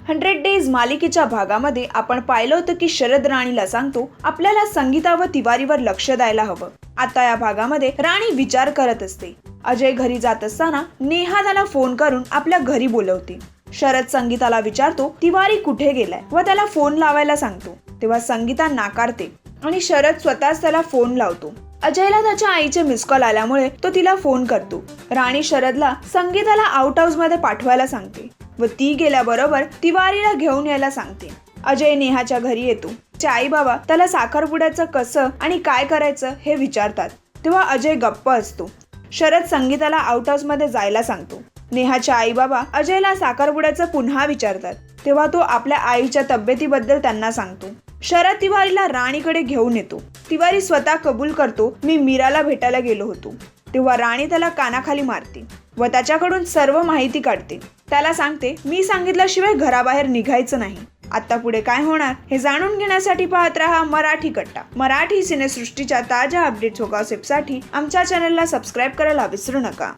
100 days मालिकेच्या भागामध्ये आपण पाहिलं होतं की शरद राणीला सांगतो आपल्याला संगीता व तिवारीवर लक्ष द्यायला हवं. आता या भागामध्ये राणी विचार करत असते. अजय घरी जात असताना नेहा त्याला फोन करून आपल्या घरी बोलवते. शरद संगीताला विचारतो तिवारी कुठे गेलाय व त्याला फोन लावायला सांगतो. तेव्हा संगीता नाकारते आणि शरद स्वतःच त्याला फोन लावतो. अजयला त्याच्या आईचे मिस कॉल आल्यामुळे तो तिला फोन करतो. राणी शरदला संगीताला आउट हाऊस मध्ये पाठवायला सांगते व ती गेल्याबरोबर तिवारीला घेऊन यायला सांगते. अजय नेहाच्या घरी येतो. त्याचे आई बाबा त्याला साखरपुड्याचं कसं आणि काय करायचं हे विचारतात. तेव्हा अजय गप्प असतो. शरद संगीताला आउट हाऊस मध्ये जायला सांगतो. नेहाच्या आई बाबा अजयला साखरपुड्याचं पुन्हा विचारतात. तेव्हा तो आपल्या आईच्या तब्येतीबद्दल त्यांना सांगतो. शरद तिवारीला राणीकडे घेऊन येतो. तिवारी स्वतः कबूल करतो मी मीराला भेटायला गेलो होतो. तेव्हा राणी त्याला कानाखाली मारते व त्याच्याकडून सर्व माहिती काढते. त्याला सांगते मी सांगितल्याशिवाय घराबाहेर निघायचं नाही. आता पुढे काय होणार हे जाणून घेण्यासाठी पाहत रहा मराठी कट्टा. मराठी सिनेसृष्टीच्या ताज्या अपडेट्स व गॉसिपसाठी आमच्या चॅनलला सबस्क्राईब करायला विसरू नका.